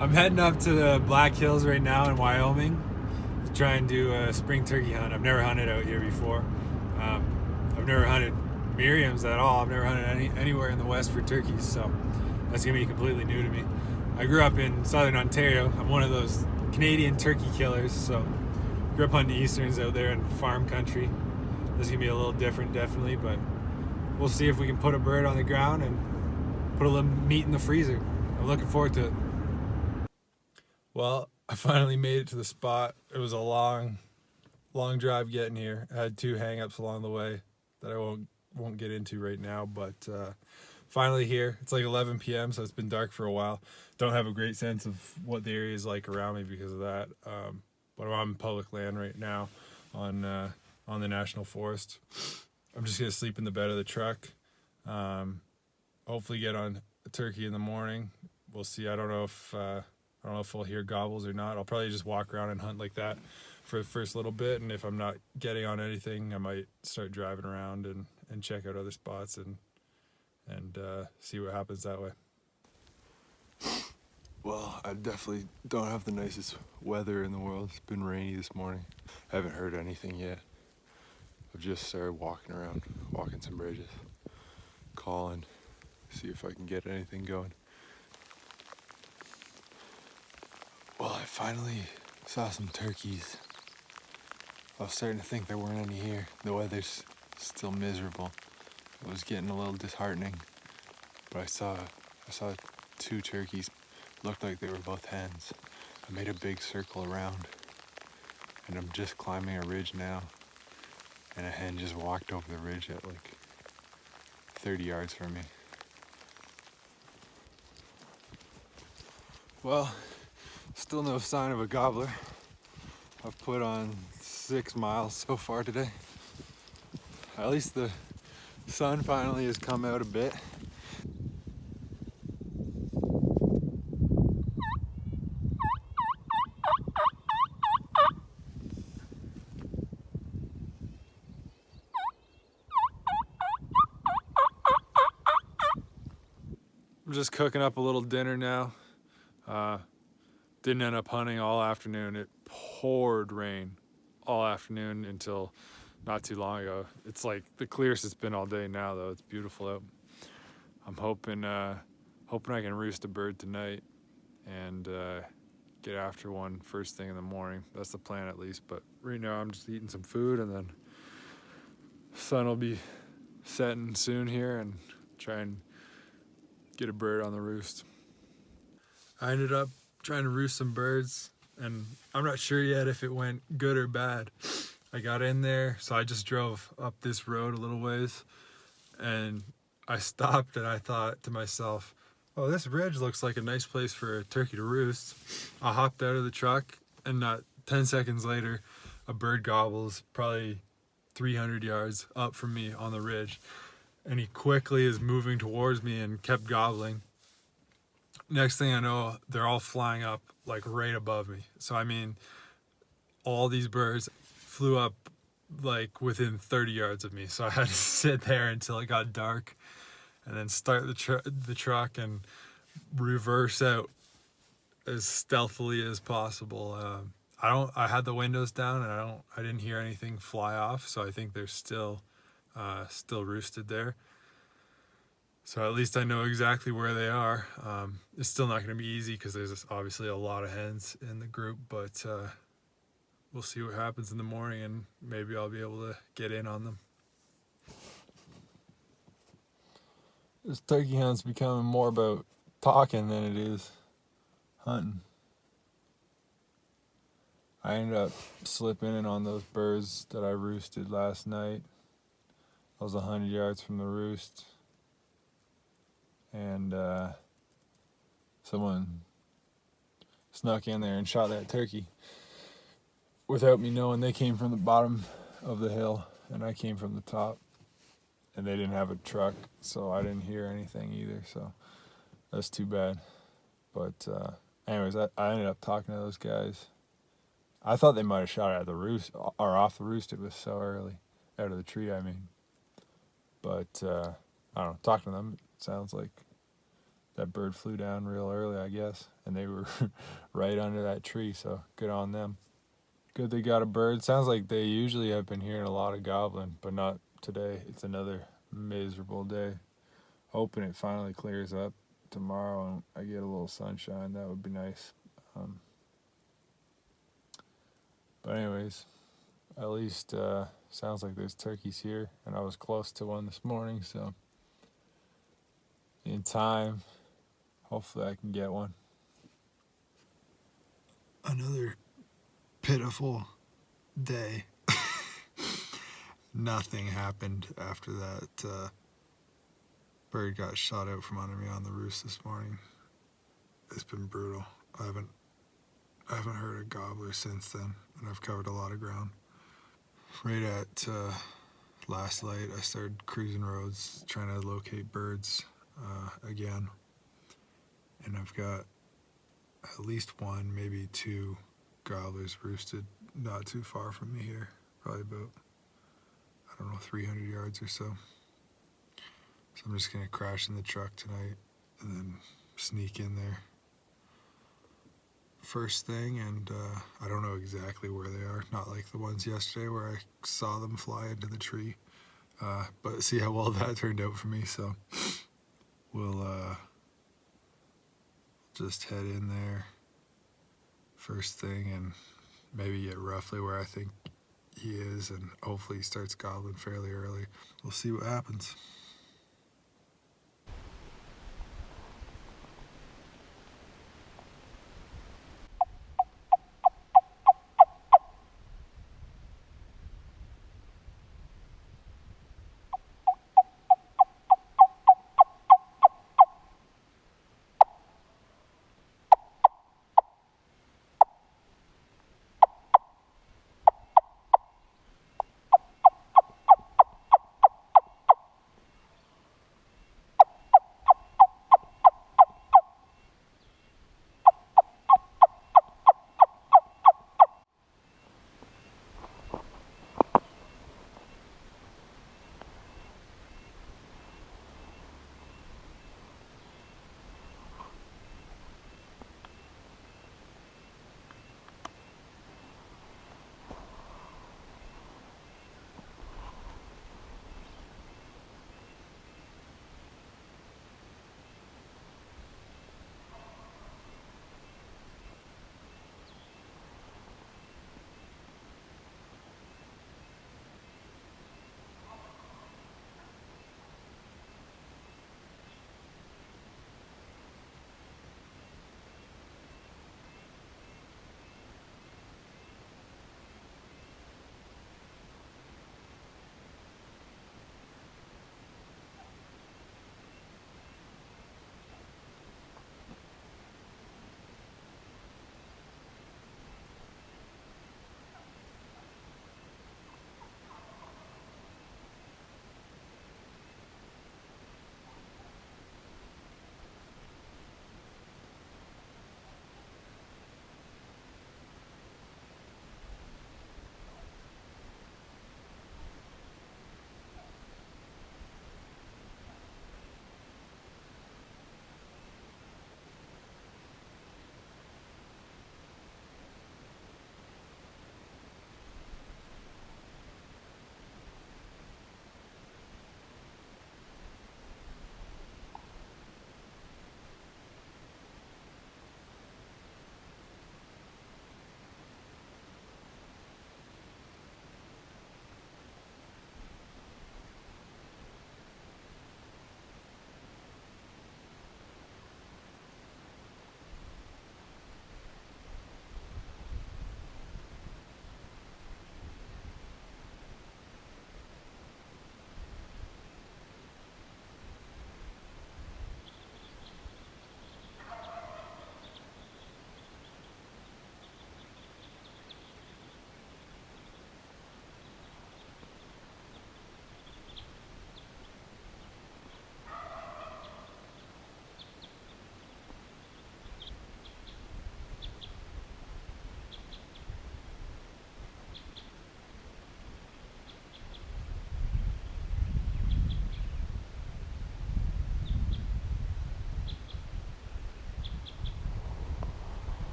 I'm heading up to the Black Hills right now in Wyoming to try and do a spring turkey hunt. I've never hunted out here before. I've never hunted Miriam's at all. I've never hunted anywhere in the West for turkeys, so that's gonna be completely new to me. I grew up in Southern Ontario. I'm one of those Canadian turkey killers, so grew up hunting Easterns out there in farm country. This is gonna be a little different, definitely, but we'll see if we can put a bird on the ground and put a little meat in the freezer. I'm looking forward to it. Well, I finally made it to the spot. It was a long drive getting here. I had two hang-ups along the way that I won't get into right now, but finally here. It's like 11 p.m., so it's been dark for a while. Don't have a great sense of what the area is like around me because of that. But I'm on public land right now on the national forest. I'm just gonna sleep in the bed of the truck. Hopefully get on a turkey in the morning. We'll see. I don't know if we'll hear gobbles or not. I'll probably just walk around and hunt like that for the first little bit, and if I'm not getting on anything, I might start driving around and check out other spots and see what happens that way. Well, I definitely don't have the nicest weather in the world. It's been rainy this morning. I haven't heard anything yet. I've just started walking around, walking some bridges, calling, see if I can get anything going. Well, I finally saw some turkeys. I was starting to think there weren't any here. The weather's still miserable. It was getting a little disheartening. But I saw two turkeys. Looked like they were both hens. I made a big circle around, and I'm just climbing a ridge now. And a hen just walked over the ridge at like 30 yards from me. Well, still no sign of a gobbler. I've put on 6 miles so far today. At least the sun finally has come out a bit. I'm just cooking up a little dinner now. Didn't end up hunting all afternoon. It poured rain all afternoon until not too long ago. It's like the clearest it's been all day now, though. It's beautiful out. I'm hoping I can roost a bird tonight and get after one first thing in the morning. That's the plan, at least. But right now I'm just eating some food, and then the sun will be setting soon here, and try and get a bird on the roost. I ended up trying to roost some birds, and I'm not sure yet if it went good or bad. I got in there, so I just drove up this road a little ways, and I stopped and I thought to myself, oh, this ridge looks like a nice place for a turkey to roost. I hopped out of the truck, and not 10 seconds later, a bird gobbles probably 300 yards up from me on the ridge. And he quickly is moving towards me and kept gobbling. Next thing I know, they're all flying up like right above me. So I mean, all these birds flew up like within 30 yards of me. So I had to sit there until it got dark, and then start the truck and reverse out as stealthily as possible. I had the windows down, and I didn't hear anything fly off. So I think they're still roosted there. So at least I know exactly where they are. It's still not going to be easy because there's obviously a lot of hens in the group, but we'll see what happens in the morning, and maybe I'll be able to get in on them. This turkey hunt's becoming more about talking than it is hunting. I ended up slipping in on those birds that I roosted last night. I was 100 yards from the roost, and someone snuck in there and shot that turkey without me knowing. They came from the bottom of the hill, and I came from the top, and they didn't have a truck, so I didn't hear anything either, so that's too bad. But anyways, I ended up talking to those guys. I thought they might have shot at the roost, or off the roost. It was so early, out of the tree, I mean. But I don't know, talking to them, it sounds like that bird flew down real early, I guess, and they were right under that tree, so good on them. Good they got a bird. Sounds like they usually have been hearing a lot of gobbling, but not today. It's another miserable day. Hoping it finally clears up tomorrow and I get a little sunshine. That would be nice. But anyways, at least sounds like there's turkeys here, and I was close to one this morning, so in time, hopefully I can get one. Another pitiful day. Nothing happened after that bird got shot out from under me on the roost this morning. It's been brutal. I haven't heard a gobbler since then, and I've covered a lot of ground. Right at last light, I started cruising roads trying to locate birds again, and I've got at least one, maybe two gobblers roosted not too far from me here, probably about, I don't know, 300 yards or so. So I'm just gonna crash in the truck tonight and then sneak in there first thing, and I don't know exactly where they are, not like the ones yesterday where I saw them fly into the tree, but see how well that turned out for me. So we'll just head in there first thing and maybe get roughly where I think he is, and hopefully he starts gobbling fairly early. We'll see what happens.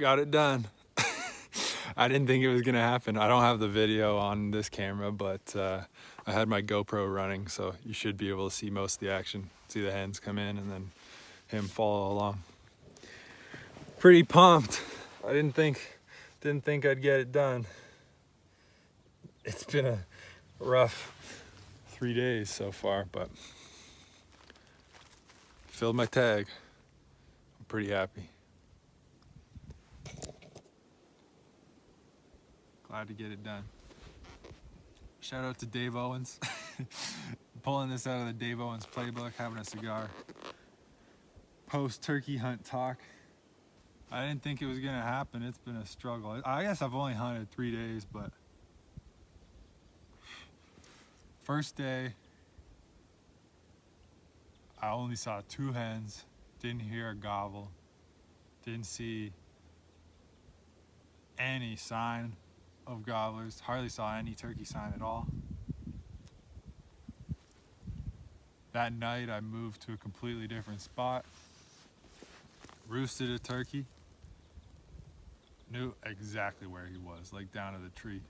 got it done. I didn't think it was gonna happen. I don't have the video on this camera, but I had my GoPro running, so you should be able to see most of the action. See the hens come in and then him follow along. Pretty pumped. I didn't think I'd get it done. It's been a rough 3 days so far, but filled my tag. I'm pretty happy. Glad to get it done. Shout out to Dave Owens. Pulling this out of the Dave Owens playbook, having a cigar. Post turkey hunt talk. I didn't think it was gonna happen. It's been a struggle. I guess I've only hunted 3 days, but first day, I only saw 2 hens, didn't hear a gobble, didn't see any sign of gobblers, hardly saw any turkey sign at all. That night I moved to a completely different spot, roosted a turkey, knew exactly where he was, like down to the tree.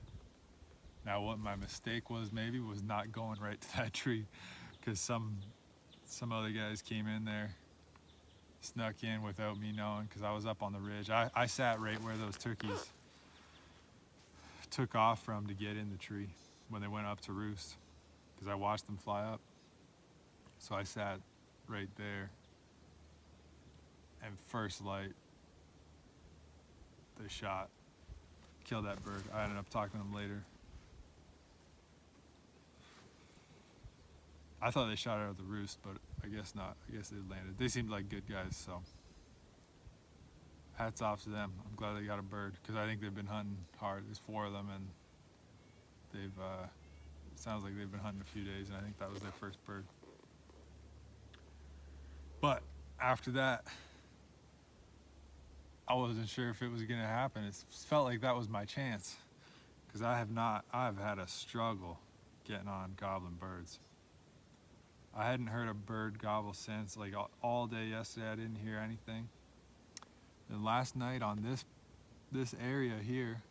Now what my mistake was maybe was not going right to that tree, because some other guys came in there, snuck in without me knowing, because I was up on the ridge. I sat right where those turkeys took off from to get in the tree when they went up to roost, because I watched them fly up. So I sat right there, and first light, they shot, killed that bird. I ended up talking to them later. I thought they shot out of the roost, but I guess not. I guess they landed. They seemed like good guys, so hats off to them. I'm glad they got a bird, because I think they've been hunting hard. There's 4 of them, and they've it sounds like they've been hunting a few days, and I think that was their first bird. But after that, I wasn't sure if it was gonna happen. It felt like that was my chance, because I've had a struggle getting on gobbling birds. I hadn't heard a bird gobble since, like all day yesterday I didn't hear anything. And last night on this area here,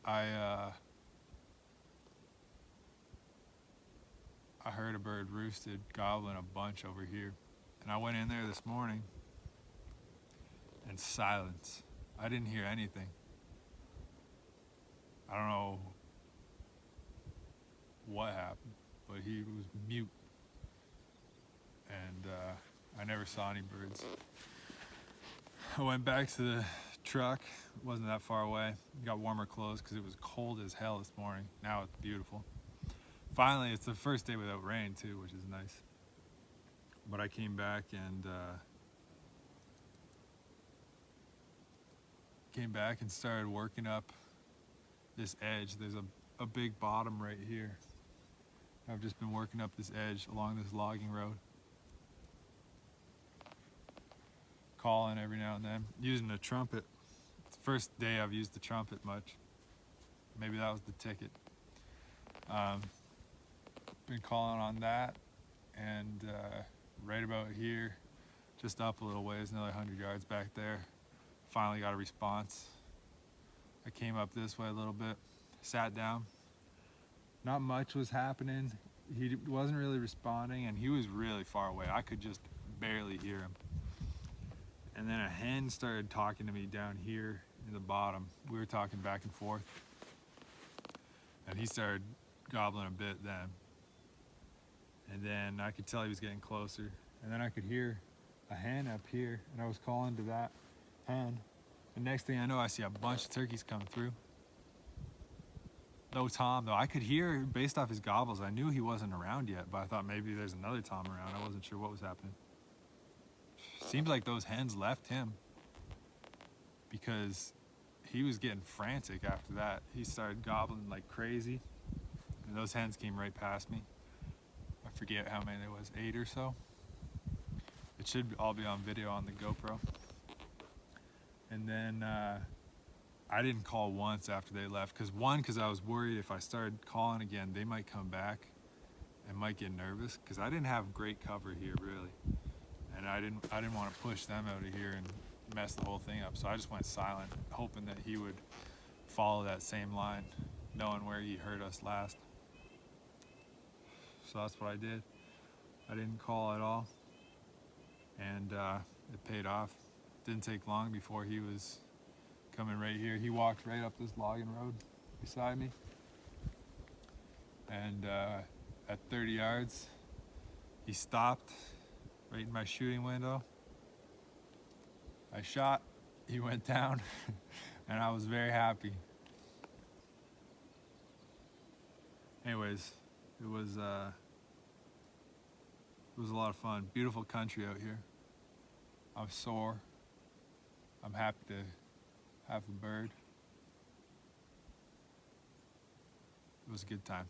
I heard a bird roosted gobbling a bunch over here. And I went in there this morning, and silence. I didn't hear anything. I don't know what happened, but he was mute, and I never saw any birds. I went back to the truck. It wasn't that far away. Got warmer clothes because it was cold as hell this morning. Now it's beautiful. Finally, it's the first day without rain too, which is nice. But I came back and started working up this edge. There's a big bottom right here. I've just been working up this edge along this logging road, calling every now and then, using a trumpet. It's the first day I've used the trumpet much. Maybe that was the ticket. Been calling on that, and right about here, just up a little ways, another 100 yards back there, finally got a response. I came up this way a little bit, sat down. Not much was happening. He wasn't really responding, and he was really far away. I could just barely hear him. And then a hen started talking to me down here in the bottom. We were talking back and forth, and he started gobbling a bit then. And then I could tell he was getting closer. And then I could hear a hen up here, and I was calling to that hen. The next thing I know, I see a bunch of turkeys coming through. No tom, though. I could hear, based off his gobbles, I knew he wasn't around yet, but I thought maybe there's another tom around. I wasn't sure what was happening. Seems like those hens left him, because he was getting frantic after that. He started gobbling like crazy, and those hens came right past me. I forget how many there was, 8 or so. It should all be on video on the GoPro. And then I didn't call once after they left, because I was worried if I started calling again, they might come back and might get nervous, because I didn't have great cover here really. and I didn't want to push them out of here and mess the whole thing up. So I just went silent, hoping that he would follow that same line, knowing where he heard us last. So that's what I did. I didn't call at all, and it paid off. Didn't take long before he was coming right here. He walked right up this logging road beside me, and at 30 yards, he stopped right in my shooting window. I shot, he went down, and I was very happy. Anyways, it was a lot of fun. Beautiful country out here. I'm sore. I'm happy to have a bird. It was a good time.